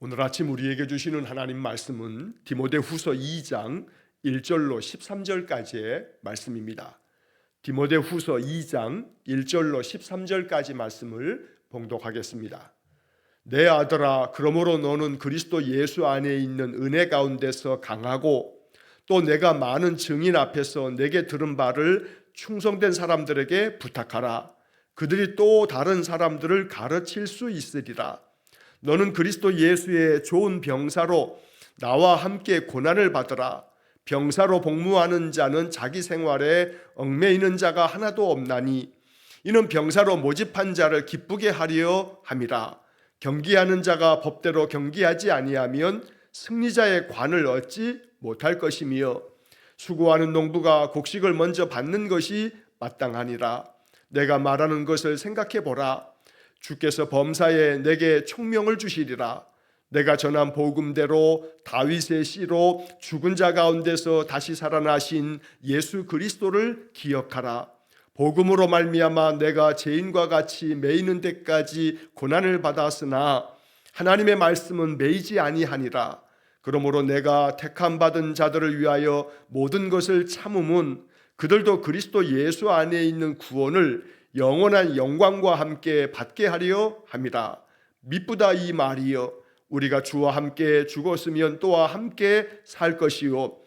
오늘 아침 우리에게 주시는 하나님 말씀은 디모데후서 2장 1절로 13절까지의 말씀입니다. 디모데후서 2장 1절로 13절까지 말씀을 봉독하겠습니다. 내 아들아, 그러므로 너는 그리스도 예수 안에 있는 은혜 가운데서 강하고 또 내가 많은 증인 앞에서 내게 들은 바를 충성된 사람들에게 부탁하라. 그들이 또 다른 사람들을 가르칠 수 있으리라. 너는 그리스도 예수의 좋은 병사로 나와 함께 고난을 받으라. 병사로 복무하는 자는 자기 생활에 얽매이는 자가 하나도 없나니 이는 병사로 모집한 자를 기쁘게 하려 함이라. 경기하는 자가 법대로 경기하지 아니하면 승리자의 관을 얻지 못할 것이며 수고하는 농부가 곡식을 먼저 받는 것이 마땅하니라. 내가 말하는 것을 생각해 보라. 주께서 범사에 내게 총명을 주시리라. 내가 전한 복음대로 다윗의 씨로 죽은 자 가운데서 다시 살아나신 예수 그리스도를 기억하라. 복음으로 말미암아 내가 죄인과 같이 매이는 데까지 고난을 받았으나 하나님의 말씀은 매이지 아니하니라. 그러므로 내가 택함 받은 자들을 위하여 모든 것을 참음은 그들도 그리스도 예수 안에 있는 구원을 영원한 영광과 함께 받게 하려 함이라. 미쁘다 이 말이여. 우리가 주와 함께 죽었으면 또한 함께 살 것이요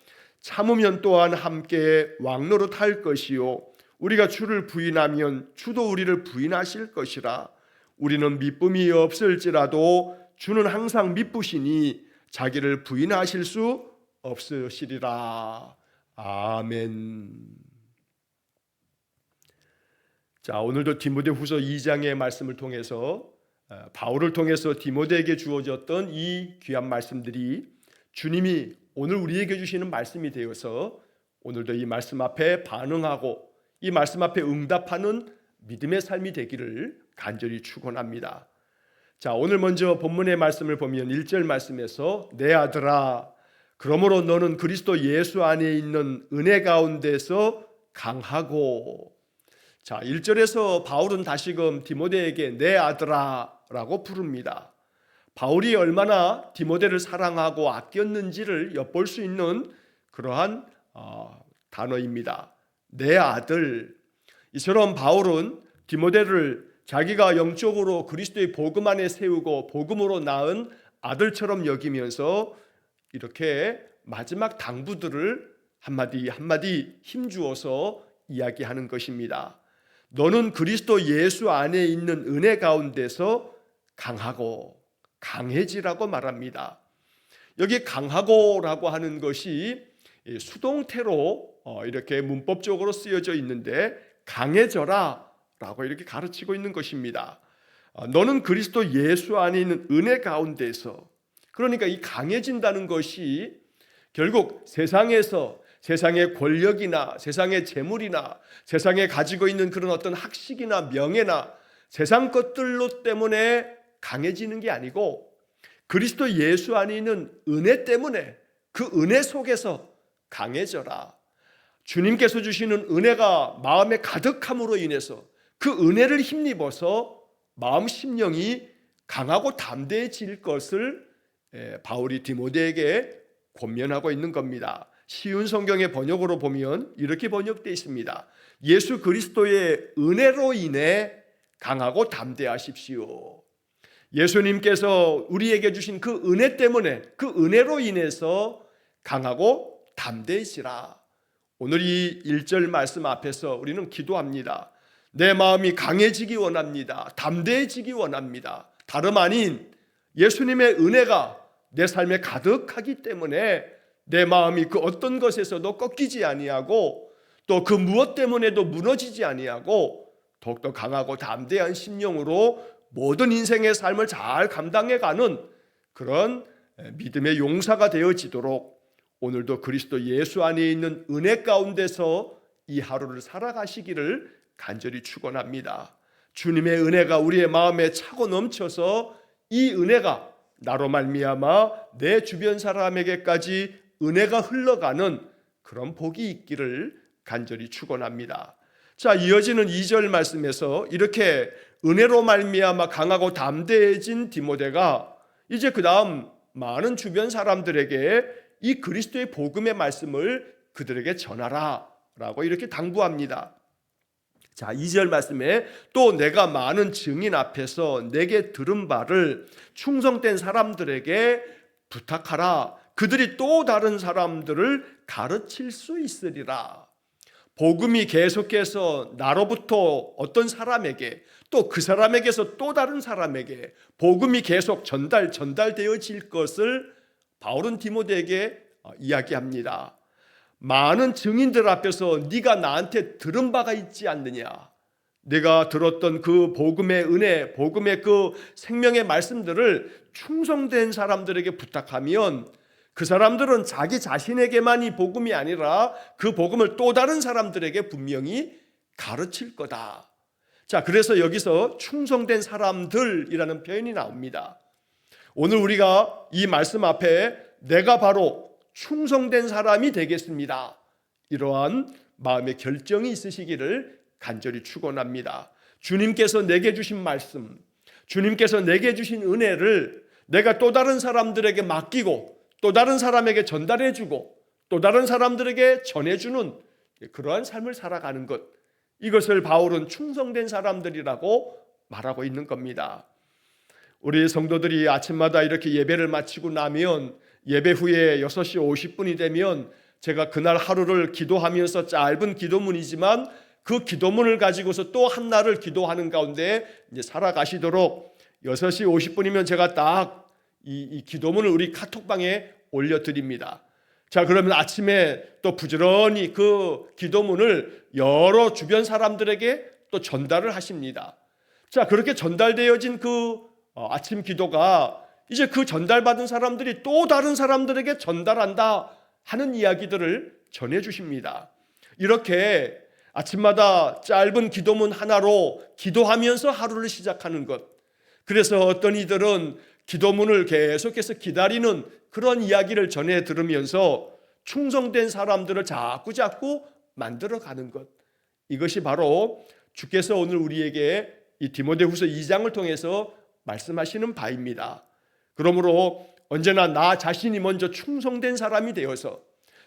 참으면 또한 함께 왕노릇할 것이요 우리가 주를 부인하면 주도 우리를 부인하실 것이라. 우리는 미쁨이 없을지라도 주는 항상 미쁘시니 자기를 부인하실 수 없으시리라. 아멘. 자, 오늘도 디모데후서 2장의 말씀을 통해서 바울을 통해서 디모데에게 주어졌던 이 귀한 말씀들이 주님이 오늘 우리에게 주시는 말씀이 되어서 오늘도 이 말씀 앞에 반응하고 이 말씀 앞에 응답하는 믿음의 삶이 되기를 간절히 축원합니다. 자, 오늘 먼저 본문의 말씀을 보면 1절 말씀에서 내 아들아, 그러므로 너는 그리스도 예수 안에 있는 은혜 가운데서 강하고. 자, 1절에서 바울은 다시금 디모데에게 내 아들아 라고 부릅니다. 바울이 얼마나 디모데를 사랑하고 아꼈는지를 엿볼 수 있는 그러한 단어입니다. 내 아들. 이처럼 바울은 디모데를 자기가 영적으로 그리스도의 복음 안에 세우고 복음으로 낳은 아들처럼 여기면서 이렇게 마지막 당부들을 한마디 한마디 힘주어서 이야기하는 것입니다. 너는 그리스도 예수 안에 있는 은혜 가운데서 강하고 강해지라고 말합니다. 여기 강하고라고 하는 것이 수동태로 이렇게 문법적으로 쓰여져 있는데 강해져라 라고 이렇게 가르치고 있는 것입니다. 너는 그리스도 예수 안에 있는 은혜 가운데서, 그러니까 이 강해진다는 것이 결국 세상에서 세상의 권력이나 세상의 재물이나 세상에 가지고 있는 그런 어떤 학식이나 명예나 세상 것들로 때문에 강해지는 게 아니고 그리스도 예수 안에 있는 은혜 때문에 그 은혜 속에서 강해져라. 주님께서 주시는 은혜가 마음에 가득함으로 인해서 그 은혜를 힘입어서 마음 심령이 강하고 담대해질 것을 바울이 디모데에게 권면하고 있는 겁니다. 쉬운 성경의 번역으로 보면 이렇게 번역되어 있습니다. 예수 그리스도의 은혜로 인해 강하고 담대하십시오. 예수님께서 우리에게 주신 그 은혜 때문에 그 은혜로 인해서 강하고 담대해지라. 오늘 이 1절 말씀 앞에서 우리는 기도합니다. 내 마음이 강해지기 원합니다. 담대해지기 원합니다. 다름 아닌 예수님의 은혜가 내 삶에 가득하기 때문에 내 마음이 그 어떤 것에서도 꺾이지 아니하고 또 그 무엇 때문에도 무너지지 아니하고 더욱더 강하고 담대한 심령으로 모든 인생의 삶을 잘 감당해가는 그런 믿음의 용사가 되어지도록 오늘도 그리스도 예수 안에 있는 은혜 가운데서 이 하루를 살아가시기를 간절히 축원합니다. 주님의 은혜가 우리의 마음에 차고 넘쳐서 이 은혜가 나로 말미암아 내 주변 사람에게까지 은혜가 흘러가는 그런 복이 있기를 간절히 축원합니다. 자, 이어지는 2절 말씀에서 이렇게 은혜로 말미암아 강하고 담대해진 디모데가 이제 그 다음 많은 주변 사람들에게 이 그리스도의 복음의 말씀을 그들에게 전하라 라고 이렇게 당부합니다. 자, 2절 말씀에 또 내가 많은 증인 앞에서 내게 들은 바를 충성된 사람들에게 부탁하라. 그들이 또 다른 사람들을 가르칠 수 있으리라. 복음이 계속해서 나로부터 어떤 사람에게 또 그 사람에게서 또 다른 사람에게 복음이 계속 전달되어질 것을 바울은 디모데에게 이야기합니다. 많은 증인들 앞에서 네가 나한테 들은 바가 있지 않느냐, 내가 들었던 그 복음의 은혜, 복음의 그 생명의 말씀들을 충성된 사람들에게 부탁하면 그 사람들은 자기 자신에게만이 복음이 아니라 그 복음을 또 다른 사람들에게 분명히 가르칠 거다. 자, 그래서 여기서 충성된 사람들이라는 표현이 나옵니다. 오늘 우리가 이 말씀 앞에 내가 바로 충성된 사람이 되겠습니다, 이러한 마음의 결정이 있으시기를 간절히 축원합니다. 주님께서 내게 주신 말씀, 주님께서 내게 주신 은혜를 내가 또 다른 사람들에게 맡기고 또 다른 사람에게 전달해주고 또 다른 사람들에게 전해주는 그러한 삶을 살아가는 것, 이것을 바울은 충성된 사람들이라고 말하고 있는 겁니다. 우리 성도들이 아침마다 이렇게 예배를 마치고 나면 예배 후에 6시 50분이 되면 제가 그날 하루를 기도하면서 짧은 기도문이지만 그 기도문을 가지고서 또 한 날을 기도하는 가운데 이제 살아가시도록 6시 50분이면 제가 딱 이 기도문을 우리 카톡방에 올려드립니다. 자, 그러면 아침에 또 부지런히 그 기도문을 여러 주변 사람들에게 또 전달을 하십니다. 자, 그렇게 전달되어진 그 아침 기도가 이제 그 전달받은 사람들이 또 다른 사람들에게 전달한다 하는 이야기들을 전해주십니다. 이렇게 아침마다 짧은 기도문 하나로 기도하면서 하루를 시작하는 것, 그래서 어떤 이들은 기도문을 계속해서 기다리는 그런 이야기를 전해 들으면서 충성된 사람들을 자꾸 만들어가는 것, 이것이 바로 주께서 오늘 우리에게 이 디모데후서 2장을 통해서 말씀하시는 바입니다. 그러므로 언제나 나 자신이 먼저 충성된 사람이 되어서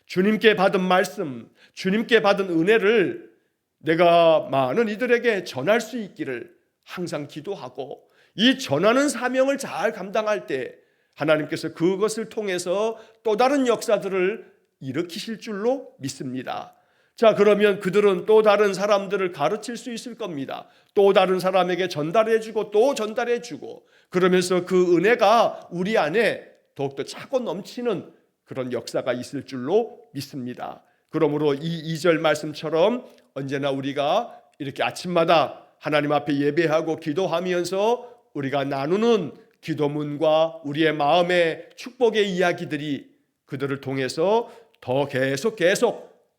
주님께 받은 말씀, 주님께 받은 은혜를 내가 많은 이들에게 전할 수 있기를 항상 기도하고, 이 전하는 사명을 잘 감당할 때 하나님께서 그것을 통해서 또 다른 역사들을 일으키실 줄로 믿습니다. 자, 그러면 그들은 또 다른 사람들을 가르칠 수 있을 겁니다. 또 다른 사람에게 전달해주고 또 전달해주고, 그러면서 그 은혜가 우리 안에 더욱더 차고 넘치는 그런 역사가 있을 줄로 믿습니다. 그러므로 이 2절 말씀처럼 언제나 우리가 이렇게 아침마다 하나님 앞에 예배하고 기도하면서 우리가 나누는 기도문과 우리의 마음의 축복의 이야기들이 그들을 통해서 더 계속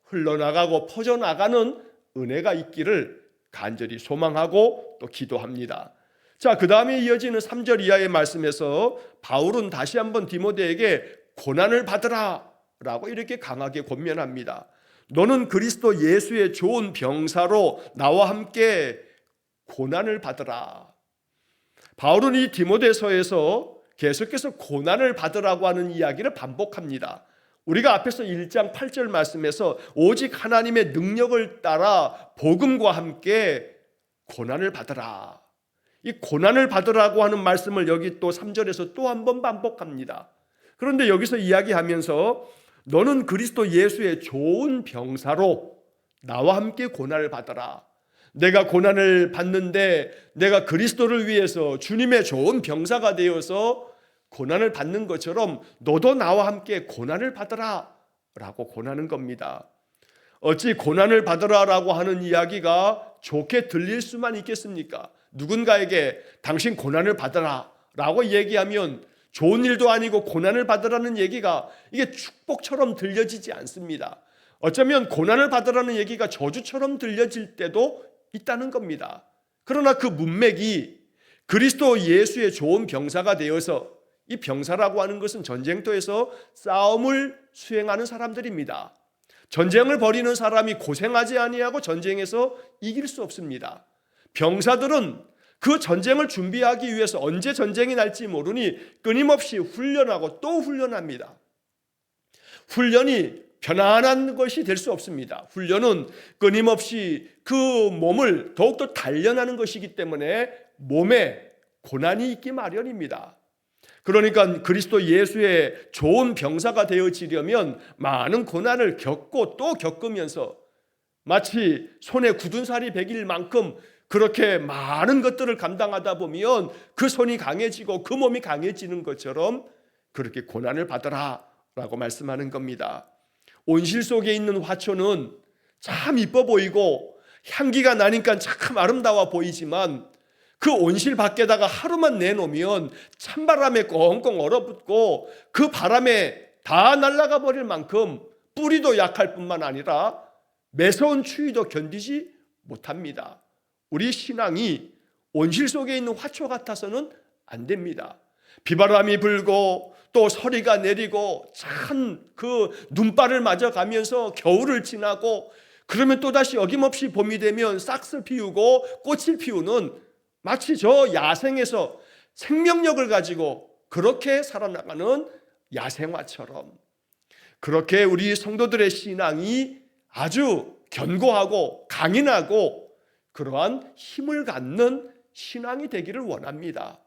흘러나가고 퍼져나가는 은혜가 있기를 간절히 소망하고 또 기도합니다. 자, 그 다음에 이어지는 3절 이하의 말씀에서 바울은 다시 한번 디모데에게 고난을 받으라 라고 이렇게 강하게 권면합니다. 너는 그리스도 예수의 좋은 병사로 나와 함께 고난을 받으라. 바울은 이 디모데서에서 계속해서 고난을 받으라고 하는 이야기를 반복합니다. 우리가 앞에서 1장 8절 말씀에서 오직 하나님의 능력을 따라 복음과 함께 고난을 받으라, 이 고난을 받으라고 하는 말씀을 여기 또 3절에서 또 한 번 반복합니다. 그런데 여기서 이야기하면서 너는 그리스도 예수의 좋은 병사로 나와 함께 고난을 받으라. 내가 고난을 받는데 내가 그리스도를 위해서 주님의 좋은 병사가 되어서 고난을 받는 것처럼 너도 나와 함께 고난을 받으라 라고 권하는 겁니다. 어찌 고난을 받으라라고 하는 이야기가 좋게 들릴 수만 있겠습니까? 누군가에게 당신 고난을 받으라 라고 얘기하면 좋은 일도 아니고 고난을 받으라는 얘기가 이게 축복처럼 들려지지 않습니다. 어쩌면 고난을 받으라는 얘기가 저주처럼 들려질 때도 있다는 겁니다. 그러나 그 문맥이 그리스도 예수의 좋은 병사가 되어서, 이 병사라고 하는 것은 전쟁터에서 싸움을 수행하는 사람들입니다. 전쟁을 벌이는 사람이 고생하지 아니하고 전쟁에서 이길 수 없습니다. 병사들은 그 전쟁을 준비하기 위해서 언제 전쟁이 날지 모르니 끊임없이 훈련하고 또 훈련합니다. 훈련이 편안한 것이 될 수 없습니다. 훈련은 끊임없이 그 몸을 더욱더 단련하는 것이기 때문에 몸에 고난이 있기 마련입니다. 그러니까 그리스도 예수의 좋은 병사가 되어지려면 많은 고난을 겪고 또 겪으면서 마치 손에 굳은 살이 배길 만큼 그렇게 많은 것들을 감당하다 보면 그 손이 강해지고 그 몸이 강해지는 것처럼 그렇게 고난을 받으라 라고 말씀하는 겁니다. 온실 속에 있는 화초는 참 이뻐 보이고 향기가 나니까 참 아름다워 보이지만 그 온실 밖에다가 하루만 내놓으면 찬바람에 꽁꽁 얼어붙고 그 바람에 다 날아가 버릴 만큼 뿌리도 약할 뿐만 아니라 매서운 추위도 견디지 못합니다. 우리 신앙이 온실 속에 있는 화초 같아서는 안 됩니다. 비바람이 불고 또 서리가 내리고 찬 그 눈발을 맞아가면서 겨울을 지나고 그러면 또다시 어김없이 봄이 되면 싹을 피우고 꽃을 피우는 마치 저 야생에서 생명력을 가지고 그렇게 살아나가는 야생화처럼 그렇게 우리 성도들의 신앙이 아주 견고하고 강인하고 그러한 힘을 갖는 신앙이 되기를 원합니다.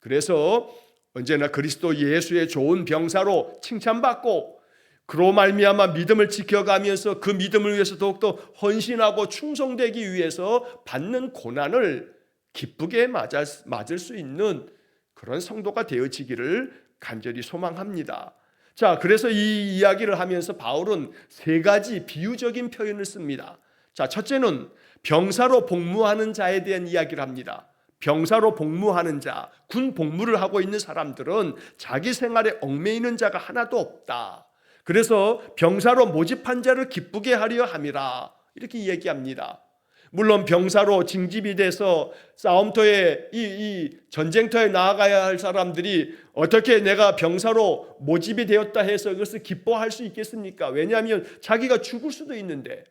그래서 언제나 그리스도 예수의 좋은 병사로 칭찬받고 그로 말미암아 믿음을 지켜가면서 그 믿음을 위해서 더욱더 헌신하고 충성되기 위해서 받는 고난을 기쁘게 맞을 수 있는 그런 성도가 되어지기를 간절히 소망합니다. 자, 그래서 이 이야기를 하면서 바울은 세 가지 비유적인 표현을 씁니다. 자, 첫째는 병사로 복무하는 자에 대한 이야기를 합니다. 병사로 복무하는 자, 군 복무를 하고 있는 사람들은 자기 생활에 얽매이는 자가 하나도 없다. 그래서 병사로 모집한 자를 기쁘게 하려 함이라 이렇게 이야기합니다. 물론 병사로 징집이 돼서 싸움터에 이 전쟁터에 나아가야 할 사람들이 어떻게 내가 병사로 모집이 되었다 해서 그것을 기뻐할 수 있겠습니까? 왜냐하면 자기가 죽을 수도 있는데.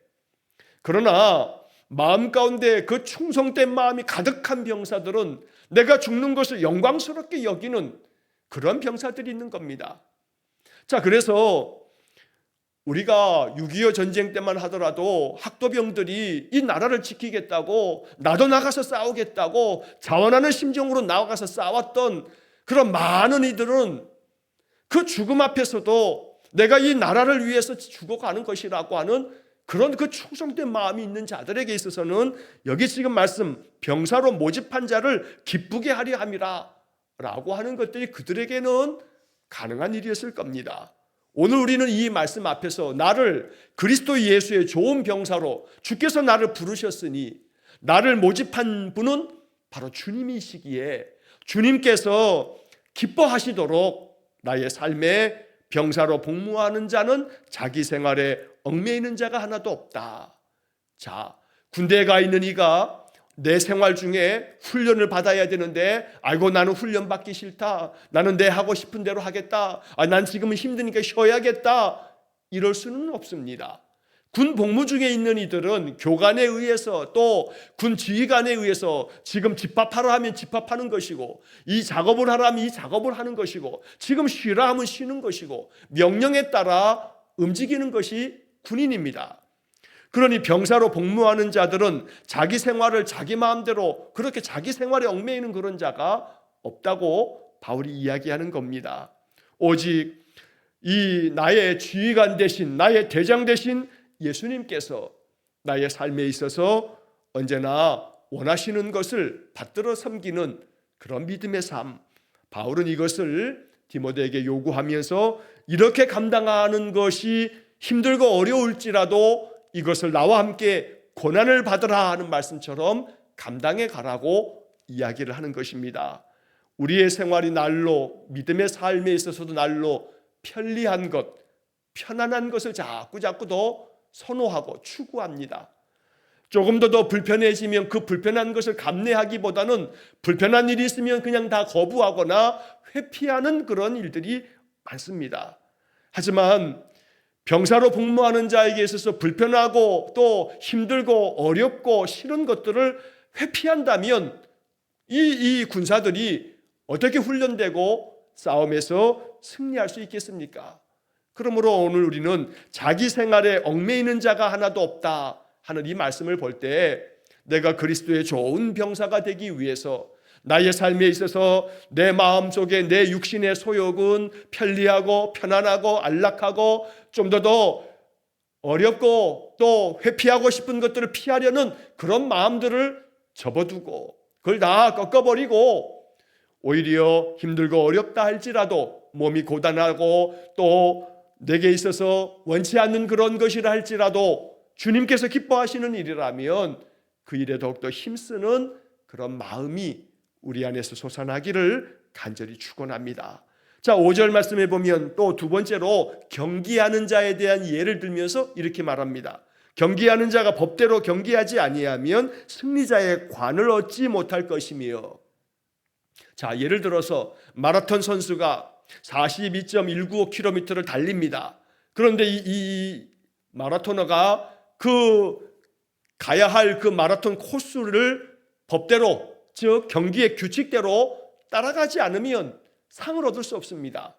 그러나 마음 가운데 그 충성된 마음이 가득한 병사들은 내가 죽는 것을 영광스럽게 여기는 그런 병사들이 있는 겁니다. 자, 그래서 우리가 6.25 전쟁 때만 하더라도 학도병들이 이 나라를 지키겠다고 나도 나가서 싸우겠다고 자원하는 심정으로 나가서 싸웠던 그런 많은 이들은 그 죽음 앞에서도 내가 이 나라를 위해서 죽어가는 것이라고 하는 그런 그 충성된 마음이 있는 자들에게 있어서는 여기 지금 말씀 병사로 모집한 자를 기쁘게 하려 함이라 라고 하는 것들이 그들에게는 가능한 일이었을 겁니다. 오늘 우리는 이 말씀 앞에서 나를 그리스도 예수의 좋은 병사로 주께서 나를 부르셨으니 나를 모집한 분은 바로 주님이시기에 주님께서 기뻐하시도록 나의 삶에 병사로 복무하는 자는 자기 생활에 얽매이는 자가 하나도 없다. 자, 군대에 가 있는 이가 내 생활 중에 훈련을 받아야 되는데 아이고 나는 훈련 받기 싫다. 나는 내 하고 싶은 대로 하겠다. 난 지금은 힘드니까 쉬어야겠다. 이럴 수는 없습니다. 군 복무 중에 있는 이들은 교관에 의해서 또 군 지휘관에 의해서 지금 집합하라 하면 집합하는 것이고 이 작업을 하라 하면 이 작업을 하는 것이고 지금 쉬라 하면 쉬는 것이고 명령에 따라 움직이는 것이 군인입니다. 그러니 병사로 복무하는 자들은 자기 생활을 자기 마음대로 그렇게 자기 생활에 얽매이는 그런 자가 없다고 바울이 이야기하는 겁니다. 오직 이 나의 지휘관 대신 나의 대장 대신 예수님께서 나의 삶에 있어서 언제나 원하시는 것을 받들어 섬기는 그런 믿음의 삶, 바울은 이것을 디모데에게 요구하면서 이렇게 감당하는 것이 힘들고 어려울지라도 이것을 나와 함께 고난을 받으라 하는 말씀처럼 감당해 가라고 이야기를 하는 것입니다. 우리의 생활이 날로 믿음의 삶에 있어서도 날로 편리한 것, 편안한 것을 자꾸 더 선호하고 추구합니다. 조금 더 불편해지면 그 불편한 것을 감내하기보다는 불편한 일이 있으면 그냥 다 거부하거나 회피하는 그런 일들이 많습니다. 하지만 병사로 복무하는 자에게 있어서 불편하고 또 힘들고 어렵고 싫은 것들을 회피한다면 이 군사들이 어떻게 훈련되고 싸움에서 승리할 수 있겠습니까? 그러므로 오늘 우리는 자기 생활에 얽매이는 자가 하나도 없다 하는 이 말씀을 볼 때 내가 그리스도의 좋은 병사가 되기 위해서 나의 삶에 있어서 내 마음속에 내 육신의 소욕은 편리하고 편안하고 안락하고 좀 더 어렵고 또 회피하고 싶은 것들을 피하려는 그런 마음들을 접어두고 그걸 다 꺾어버리고 오히려 힘들고 어렵다 할지라도 몸이 고단하고 또 내게 있어서 원치 않는 그런 것이라 할지라도 주님께서 기뻐하시는 일이라면 그 일에 더욱더 힘쓰는 그런 마음이 우리 안에서 솟아나기를 간절히 축원합니다. 자, 5절 말씀에 보면 또 두 번째로 경기하는 자에 대한 예를 들면서 이렇게 말합니다. 경기하는 자가 법대로 경기하지 아니하면 승리자의 관을 얻지 못할 것이며. 자, 예를 들어서 마라톤 선수가 42.195km를 달립니다. 그런데 이 마라토너가 가야 할 그 마라톤 코스를 법대로, 즉 경기의 규칙대로 따라가지 않으면 상을 얻을 수 없습니다.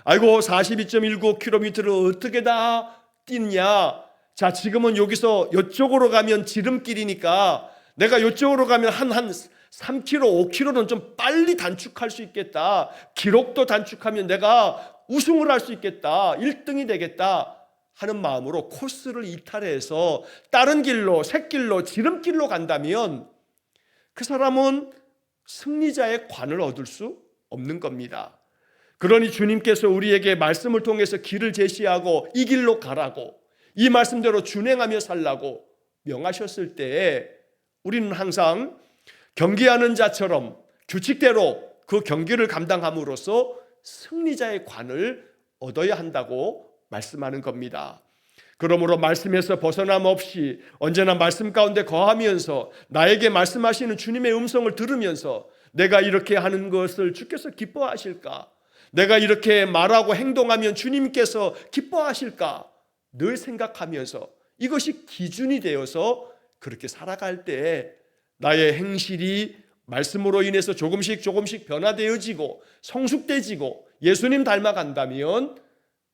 아이고 42.195km를 어떻게 다 뛰느냐. 자, 지금은 여기서 이쪽으로 가면 지름길이니까 내가 이쪽으로 가면 한 3km, 5km는 좀 빨리 단축할 수 있겠다. 기록도 단축하면 내가 우승을 할 수 있겠다. 1등이 되겠다 하는 마음으로 코스를 이탈해서 다른 길로, 샛길로, 지름길로 간다면 그 사람은 승리자의 관을 얻을 수 없는 겁니다. 그러니 주님께서 우리에게 말씀을 통해서 길을 제시하고 이 길로 가라고, 이 말씀대로 준행하며 살라고 명하셨을 때에 우리는 항상 경기하는 자처럼 규칙대로 그 경기를 감당함으로써 승리자의 관을 얻어야 한다고 말씀하는 겁니다. 그러므로 말씀에서 벗어남 없이 언제나 말씀 가운데 거하면서 나에게 말씀하시는 주님의 음성을 들으면서 내가 이렇게 하는 것을 주께서 기뻐하실까? 내가 이렇게 말하고 행동하면 주님께서 기뻐하실까? 늘 생각하면서 이것이 기준이 되어서 그렇게 살아갈 때 나의 행실이 말씀으로 인해서 조금씩 변화되어지고 성숙되지고 예수님 닮아간다면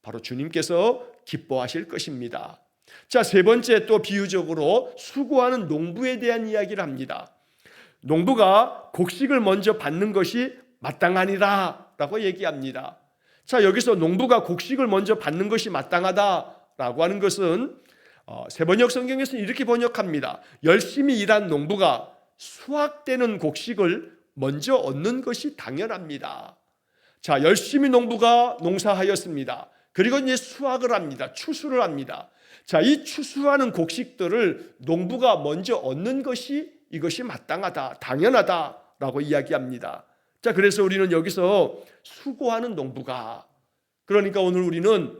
바로 주님께서 기뻐하실 것입니다. 자, 세 번째 또 비유적으로 수고하는 농부에 대한 이야기를 합니다. 농부가 곡식을 먼저 받는 것이 마땅하니라 라고 얘기합니다. 자, 여기서 농부가 곡식을 먼저 받는 것이 마땅하다라고 하는 것은 세번역 성경에서는 이렇게 번역합니다. 열심히 일한 농부가 수확되는 곡식을 먼저 얻는 것이 당연합니다. 자, 열심히 농부가 농사하였습니다. 그리고 이제 수확을 합니다. 추수를 합니다. 자, 이 추수하는 곡식들을 농부가 먼저 얻는 것이 이것이 마땅하다, 당연하다라고 이야기합니다. 자, 그래서 우리는 여기서 수고하는 농부가, 그러니까 오늘 우리는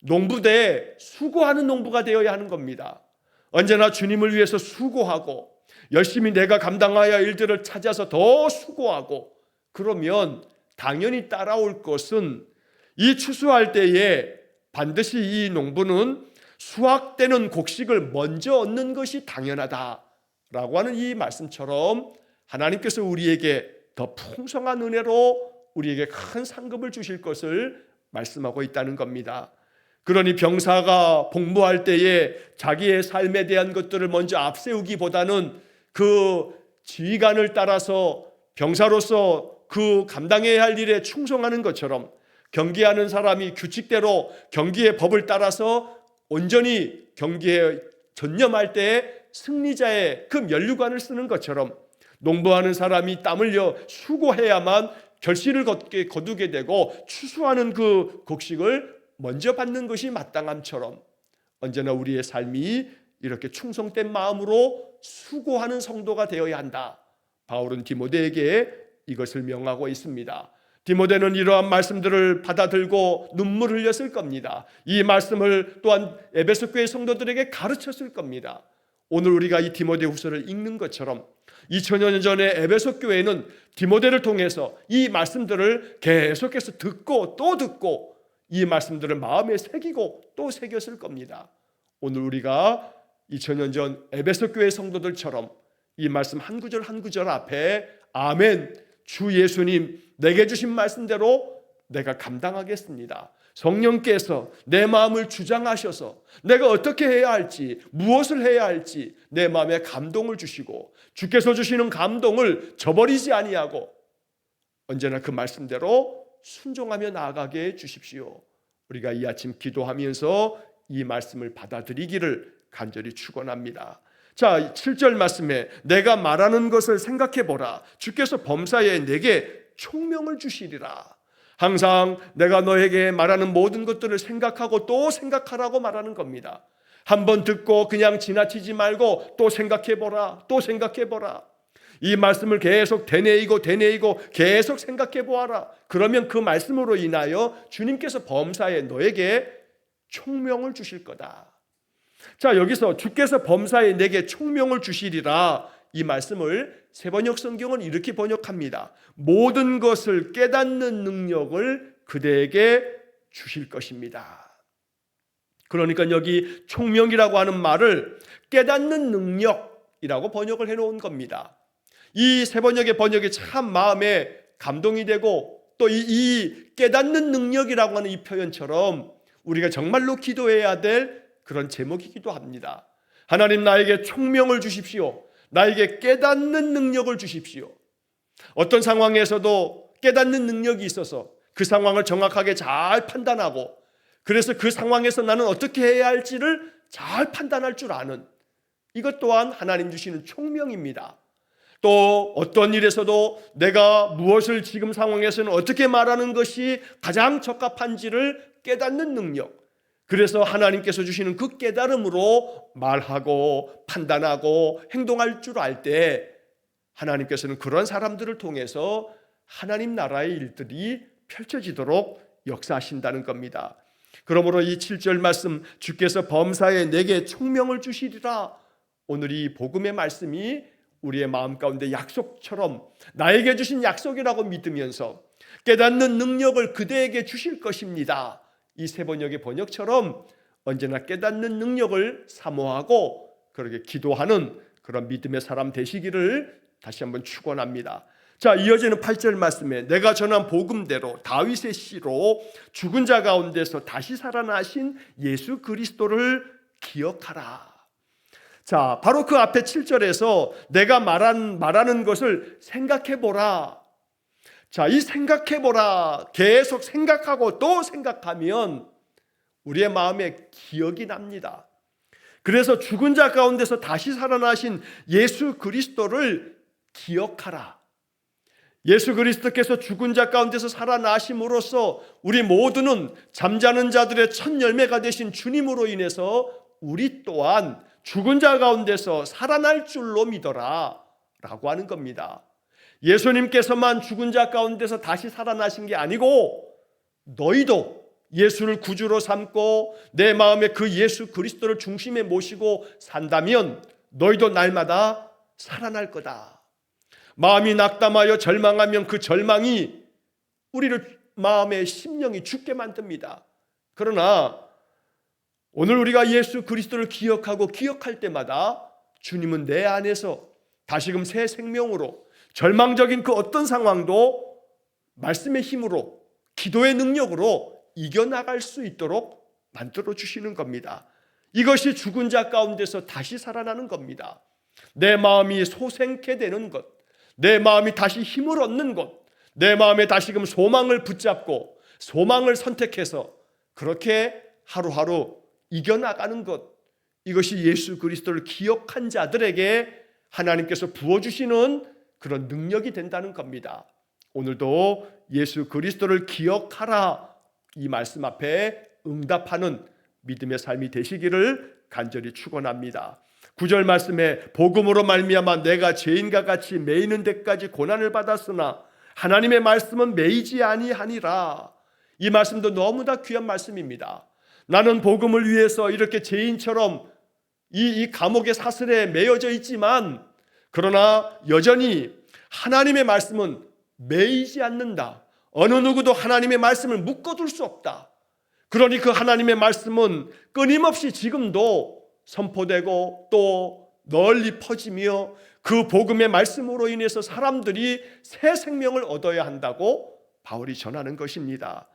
농부 대 수고하는 농부가 되어야 하는 겁니다. 언제나 주님을 위해서 수고하고 열심히 내가 감당해야 할 일들을 찾아서 더 수고하고 그러면 당연히 따라올 것은 이 추수할 때에 반드시 이 농부는 수확되는 곡식을 먼저 얻는 것이 당연하다라고 하는 이 말씀처럼 하나님께서 우리에게 더 풍성한 은혜로 우리에게 큰 상급을 주실 것을 말씀하고 있다는 겁니다. 그러니 병사가 복무할 때에 자기의 삶에 대한 것들을 먼저 앞세우기보다는 그 지휘관을 따라서 병사로서 그 감당해야 할 일에 충성하는 것처럼 경기하는 사람이 규칙대로 경기의 법을 따라서 온전히 경기에 전념할 때에 승리자의 그 면류관을 쓰는 것처럼 농부하는 사람이 땀 흘려 수고해야만 결실을 거두게 되고 추수하는 그 곡식을 먼저 받는 것이 마땅함처럼 언제나 우리의 삶이 이렇게 충성된 마음으로 수고하는 성도가 되어야 한다. 바울은 디모데에게 이것을 명하고 있습니다. 디모데는 이러한 말씀들을 받아들고 눈물 흘렸을 겁니다. 이 말씀을 또한 에베소 교회 성도들에게 가르쳤을 겁니다. 오늘 우리가 이 디모데 후서를 읽는 것처럼 2000여 년 전에 에베소 교회는 디모데를 통해서 이 말씀들을 계속해서 듣고 또 듣고 이 말씀들을 마음에 새기고 또 새겼을 겁니다. 오늘 우리가 2000년 전 에베소 교회 성도들처럼 이 말씀 한 구절 한 구절 앞에 아멘, 주 예수님 내게 주신 말씀대로 내가 감당하겠습니다. 성령께서 내 마음을 주장하셔서 내가 어떻게 해야 할지, 무엇을 해야 할지 내 마음에 감동을 주시고 주께서 주시는 감동을 저버리지 아니하고 언제나 그 말씀대로 순종하며 나아가게 해 주십시오. 우리가 이 아침 기도하면서 이 말씀을 받아들이기를 간절히 축원합니다. 자, 7절 말씀에 내가 말하는 것을 생각해 보라. 주께서 범사에 내게 총명을 주시리라. 항상 내가 너에게 말하는 모든 것들을 생각하고 또 생각하라고 말하는 겁니다. 한번 듣고 그냥 지나치지 말고 또 생각해 보라. 또 생각해 보라. 이 말씀을 계속 되뇌이고 계속 생각해 보아라. 그러면 그 말씀으로 인하여 주님께서 범사에 너에게 총명을 주실 거다. 자, 여기서 주께서 범사에 내게 총명을 주시리라, 이 말씀을 세번역 성경은 이렇게 번역합니다. 모든 것을 깨닫는 능력을 그대에게 주실 것입니다. 그러니까 여기 총명이라고 하는 말을 깨닫는 능력이라고 번역을 해놓은 겁니다. 이 세번역의 번역이 참 마음에 감동이 되고 또 이 깨닫는 능력이라고 하는 이 표현처럼 우리가 정말로 기도해야 될 그런 제목이기도 합니다. 하나님, 나에게 총명을 주십시오. 나에게 깨닫는 능력을 주십시오. 어떤 상황에서도 깨닫는 능력이 있어서 그 상황을 정확하게 잘 판단하고 그래서 그 상황에서 나는 어떻게 해야 할지를 잘 판단할 줄 아는, 이것 또한 하나님 주시는 총명입니다. 또 어떤 일에서도 내가 무엇을 지금 상황에서는 어떻게 말하는 것이 가장 적합한지를 깨닫는 능력, 그래서 하나님께서 주시는 그 깨달음으로 말하고 판단하고 행동할 줄 알 때 하나님께서는 그런 사람들을 통해서 하나님 나라의 일들이 펼쳐지도록 역사하신다는 겁니다. 그러므로 이 7절 말씀, 주께서 범사에 내게 총명을 주시리라, 오늘 이 복음의 말씀이 우리의 마음 가운데 약속처럼 나에게 주신 약속이라고 믿으면서 깨닫는 능력을 그대에게 주실 것입니다. 이 세번역의 번역처럼 언제나 깨닫는 능력을 사모하고 그렇게 기도하는 그런 믿음의 사람 되시기를 다시 한번 축원합니다. 자, 이어지는 8절 말씀에 내가 전한 복음대로 다윗의 씨로 죽은 자 가운데서 다시 살아나신 예수 그리스도를 기억하라. 자, 바로 그 앞에 7절에서 내가 말하는 것을 생각해보라. 자, 이 생각해보라, 계속 생각하고 또 생각하면 우리의 마음에 기억이 납니다. 그래서 죽은 자 가운데서 다시 살아나신 예수 그리스도를 기억하라. 예수 그리스도께서 죽은 자 가운데서 살아나심으로써 우리 모두는 잠자는 자들의 첫 열매가 되신 주님으로 인해서 우리 또한 죽은 자 가운데서 살아날 줄로 믿어라 라고 하는 겁니다. 예수님께서만 죽은 자 가운데서 다시 살아나신 게 아니고 너희도 예수를 구주로 삼고 내 마음에 그 예수 그리스도를 중심에 모시고 산다면 너희도 날마다 살아날 거다. 마음이 낙담하여 절망하면 그 절망이 우리를 마음의 심령이 죽게 만듭니다. 그러나 오늘 우리가 예수 그리스도를 기억하고 기억할 때마다 주님은 내 안에서 다시금 새 생명으로 절망적인 그 어떤 상황도 말씀의 힘으로 기도의 능력으로 이겨나갈 수 있도록 만들어 주시는 겁니다. 이것이 죽은 자 가운데서 다시 살아나는 겁니다. 내 마음이 소생케 되는 것, 내 마음이 다시 힘을 얻는 것, 내 마음에 다시금 소망을 붙잡고 소망을 선택해서 그렇게 하루하루 이겨나가는 것, 이것이 예수 그리스도를 기억한 자들에게 하나님께서 부어주시는 그런 능력이 된다는 겁니다. 오늘도 예수 그리스도를 기억하라, 이 말씀 앞에 응답하는 믿음의 삶이 되시기를 간절히 축원합니다. 9절 말씀에 복음으로 말미암아 내가 죄인과 같이 매이는 데까지 고난을 받았으나 하나님의 말씀은 매이지 아니하니라. 이 말씀도 너무나 귀한 말씀입니다. 나는 복음을 위해서 이렇게 죄인처럼 이 감옥의 사슬에 매여져 있지만 그러나 여전히 하나님의 말씀은 매이지 않는다. 어느 누구도 하나님의 말씀을 묶어둘 수 없다. 그러니 그 하나님의 말씀은 끊임없이 지금도 선포되고 또 널리 퍼지며 그 복음의 말씀으로 인해서 사람들이 새 생명을 얻어야 한다고 바울이 전하는 것입니다.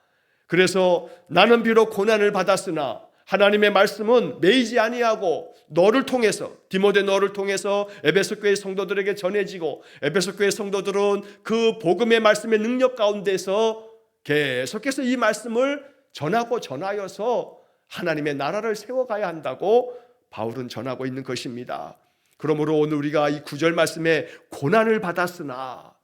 그래서 나는 비록 고난을 받았으나 하나님의 말씀은 매이지 아니하고 너를 통해서, 디모데 너를 통해서 에베소 교회 성도들에게 전해지고, 에베소 교회 성도들은 그 복음의 말씀의 능력 가운데서 계속해서 이 말씀을 전하고 전하여서 하나님의 나라를 세워가야 한다고 바울은 전하고 있는 것입니다. 그러므로 오늘 우리가 이 9절 말씀에 고난을 받았으나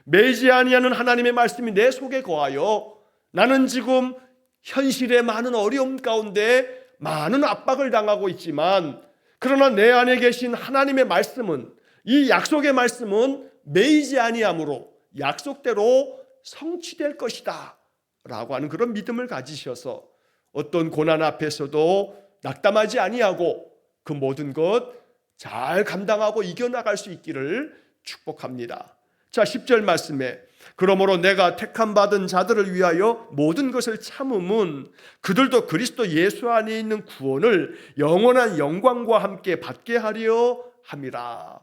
매이지 아니하는 하나님의 말씀이 내 속에 거하여 나는 지금 현실의 많은 어려움 가운데 많은 압박을 당하고 있지만, 그러나 내 안에 계신 하나님의 말씀은, 이 약속의 말씀은 매이지 아니하므로 약속대로 성취될 것이다 라고 하는 그런 믿음을 가지셔서 어떤 고난 앞에서도 낙담하지 아니하고 그 모든 것 잘 감당하고 이겨나갈 수 있기를 축복합니다. 자, 10절 말씀에 그러므로 내가 택함 받은 자들을 위하여 모든 것을 참음은 그들도 그리스도 예수 안에 있는 구원을 영원한 영광과 함께 받게 하려 함이라.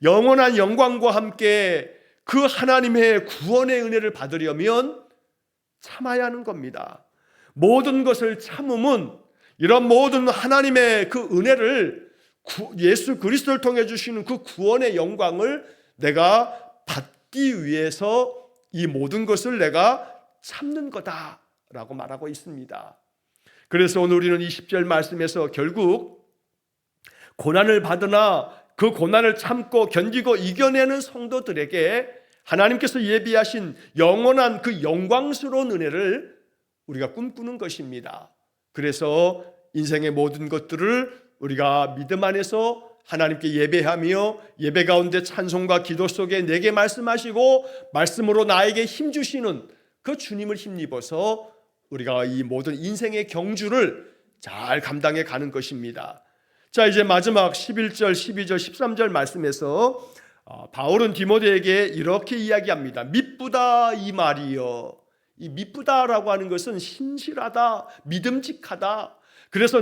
영원한 영광과 함께 그 하나님의 구원의 은혜를 받으려면 참아야 하는 겁니다. 모든 것을 참음은 이런 모든 하나님의 그 은혜를, 예수 그리스도를 통해 주시는 그 구원의 영광을 내가 받기 위해서 이 모든 것을 내가 참는 거다라고 말하고 있습니다. 그래서 오늘 우리는 이 10절 말씀에서 결국 고난을 받으나 그 고난을 참고 견디고 이겨내는 성도들에게 하나님께서 예비하신 영원한 그 영광스러운 은혜를 우리가 꿈꾸는 것입니다. 그래서 인생의 모든 것들을 우리가 믿음 안에서 하나님께 예배하며 예배 가운데 찬송과 기도 속에 내게 말씀하시고 말씀으로 나에게 힘주시는 그 주님을 힘입어서 우리가 이 모든 인생의 경주를 잘 감당해 가는 것입니다. 자, 이제 마지막 11절, 12절, 13절 말씀에서 바울은 디모데에게 이렇게 이야기합니다. 미쁘다 이 말이여. 이 미쁘다라고 하는 것은 신실하다, 믿음직하다. 그래서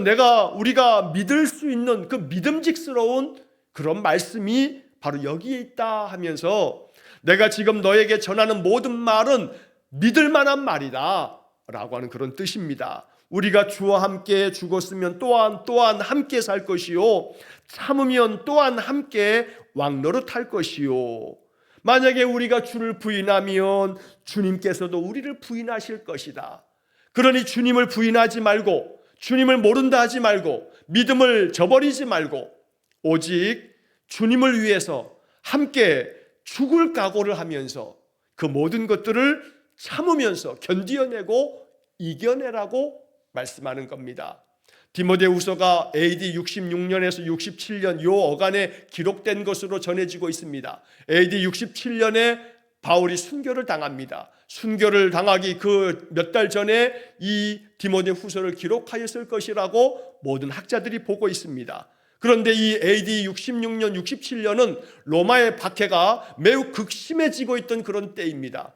우리가 믿을 수 있는 그 믿음직스러운 그런 말씀이 바로 여기에 있다 하면서 내가 지금 너에게 전하는 모든 말은 믿을 만한 말이다 라고 하는 그런 뜻입니다. 우리가 주와 함께 죽었으면 또한 함께 살 것이요, 참으면 또한 함께 왕노릇할 것이요, 만약에 우리가 주를 부인하면 주님께서도 우리를 부인하실 것이다. 그러니 주님을 부인하지 말고, 주님을 모른다 하지 말고, 믿음을 저버리지 말고 오직 주님을 위해서 함께 죽을 각오를 하면서 그 모든 것들을 참으면서 견디어내고 이겨내라고 말씀하는 겁니다. 디모데후서가 AD 66년에서 67년 요 어간에 기록된 것으로 전해지고 있습니다. AD 67년에 바울이 순교를 당합니다. 순교를 당하기 그 몇 달 전에 이 디모데후서를 기록하였을 것이라고 모든 학자들이 보고 있습니다. 그런데 이 AD 66년, 67년은 로마의 박해가 매우 극심해지고 있던 그런 때입니다.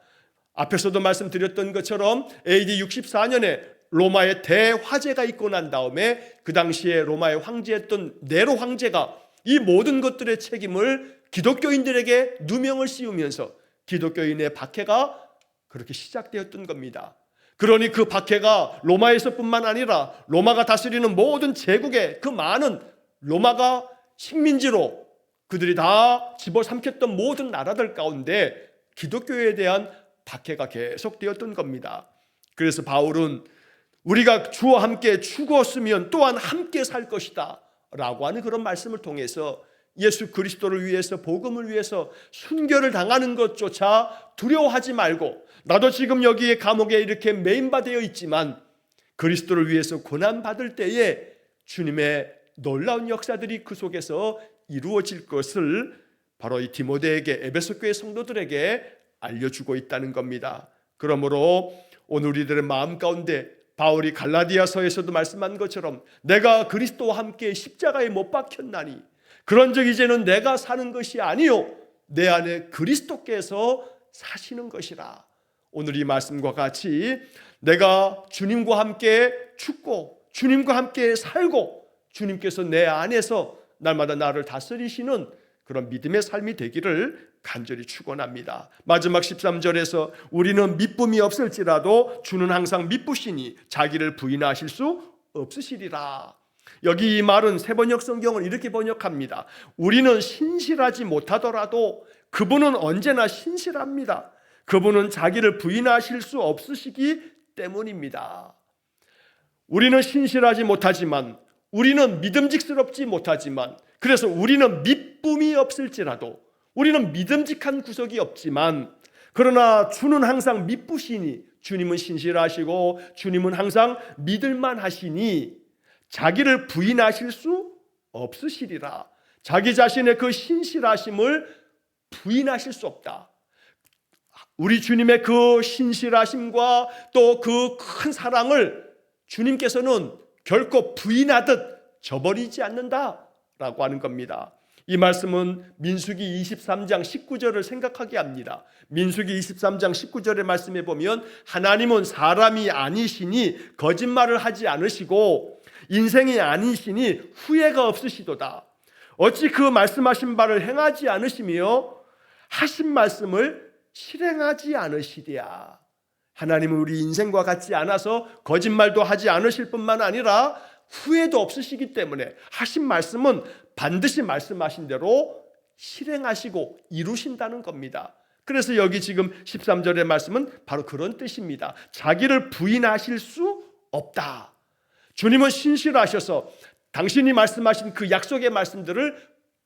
앞에서도 말씀드렸던 것처럼 AD 64년에 로마의 대화재가 있고 난 다음에 그 당시에 로마의 황제였던 네로 황제가 이 모든 것들의 책임을 기독교인들에게 누명을 씌우면서 기독교인의 박해가 그렇게 시작되었던 겁니다. 그러니 그 박해가 로마에서뿐만 아니라 로마가 다스리는 모든 제국의 그 많은 로마가 식민지로 그들이 다 집어삼켰던 모든 나라들 가운데 기독교에 대한 박해가 계속되었던 겁니다. 그래서 바울은 우리가 주와 함께 죽었으면 또한 함께 살 것이다 라고 하는 그런 말씀을 통해서 예수 그리스도를 위해서, 복음을 위해서 순교를 당하는 것조차 두려워하지 말고, 나도 지금 여기에 감옥에 이렇게 매인바되어 있지만 그리스도를 위해서 고난받을 때에 주님의 놀라운 역사들이 그 속에서 이루어질 것을 바로 이 디모데에게, 에베소 교회 성도들에게 알려주고 있다는 겁니다. 그러므로 오늘 우리들의 마음 가운데 바울이 갈라디아서에서도 말씀한 것처럼 내가 그리스도와 함께 십자가에 못 박혔나니 그런즉 이제는 내가 사는 것이 아니요 내 안에 그리스도께서 사시는 것이라. 오늘 이 말씀과 같이 내가 주님과 함께 죽고 주님과 함께 살고 주님께서 내 안에서 날마다 나를 다스리시는 그런 믿음의 삶이 되기를 간절히 축원합니다. 마지막 13절에서 우리는 미쁨이 없을지라도 주는 항상 미쁘시니 자기를 부인하실 수 없으시리라. 여기 이 말은 세번역 성경을 이렇게 번역합니다. 우리는 신실하지 못하더라도 그분은 언제나 신실합니다. 그분은 자기를 부인하실 수 없으시기 때문입니다. 우리는 신실하지 못하지만, 우리는 믿음직스럽지 못하지만, 그래서 우리는 미쁨이 없을지라도, 우리는 믿음직한 구석이 없지만, 그러나 주는 항상 미쁘시니, 주님은 신실하시고 주님은 항상 믿을만 하시니 자기를 부인하실 수 없으시리라. 자기 자신의 그 신실하심을 부인하실 수 없다. 우리 주님의 그 신실하심과 또 그 큰 사랑을 주님께서는 결코 부인하듯 저버리지 않는다라고 하는 겁니다. 이 말씀은 민수기 23장 19절을 생각하게 합니다. 민수기 23장 19절의 말씀에 보면 하나님은 사람이 아니시니 거짓말을 하지 않으시고 인생이 아니시니 후회가 없으시도다. 어찌 그 말씀하신 바를 행하지 않으시며 하신 말씀을 실행하지 않으시랴. 하나님은 우리 인생과 같지 않아서 거짓말도 하지 않으실 뿐만 아니라 후회도 없으시기 때문에 하신 말씀은 반드시 말씀하신 대로 실행하시고 이루신다는 겁니다. 그래서 여기 지금 13절의 말씀은 바로 그런 뜻입니다. 자기를 부인하실 수 없다. 주님은 신실하셔서 당신이 말씀하신 그 약속의 말씀들을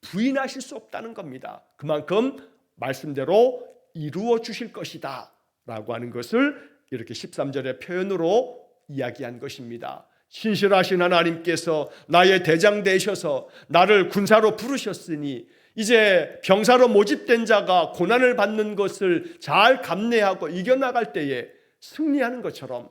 부인하실 수 없다는 겁니다. 그만큼 말씀대로 이루어 주실 것이다 라고 하는 것을 이렇게 13절의 표현으로 이야기한 것입니다. 신실하신 하나님께서 나의 대장 되셔서 나를 군사로 부르셨으니 이제 병사로 모집된 자가 고난을 받는 것을 잘 감내하고 이겨나갈 때에 승리하는 것처럼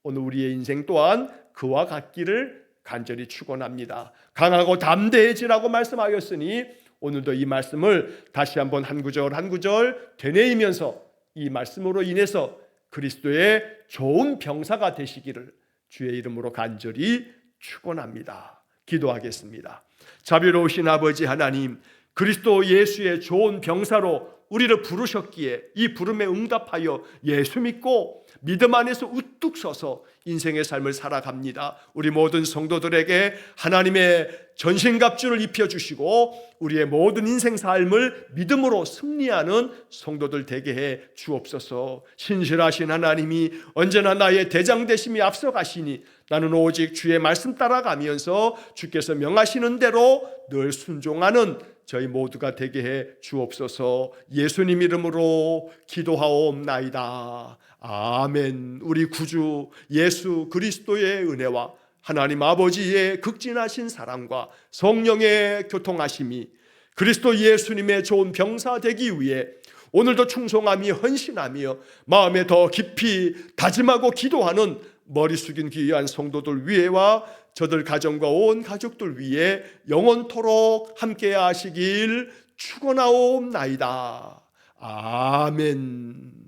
오늘 우리의 인생 또한 그와 같기를 간절히 축원합니다. 강하고 담대해지라고 말씀하였으니 오늘도 이 말씀을 다시 한번 한 구절 한 구절 되뇌이면서 이 말씀으로 인해서 그리스도의 좋은 병사가 되시기를 주의 이름으로 간절히 축원합니다. 기도하겠습니다. 자비로우신 아버지 하나님, 그리스도 예수의 좋은 병사로 우리를 부르셨기에 이 부름에 응답하여 예수 믿고 믿음 안에서 우뚝 서서 인생의 삶을 살아갑니다. 우리 모든 성도들에게 하나님의 전신갑주를 입혀주시고 우리의 모든 인생 삶을 믿음으로 승리하는 성도들 되게 해 주옵소서. 신실하신 하나님이 언제나 나의 대장 되심이 앞서가시니 나는 오직 주의 말씀 따라가면서 주께서 명하시는 대로 늘 순종하는 저희 모두가 되게 해 주옵소서. 예수님 이름으로 기도하옵나이다. 아멘. 우리 구주 예수 그리스도의 은혜와 하나님 아버지의 극진하신 사랑과 성령의 교통하심이 그리스도 예수님의 좋은 병사 되기 위해 오늘도 충성하며 헌신하며 마음에 더 깊이 다짐하고 기도하는 머리 숙인 귀한 성도들 위에와 저들 가정과 온 가족들 위해 영원토록 함께 하시길 축원하옵나이다. 아멘.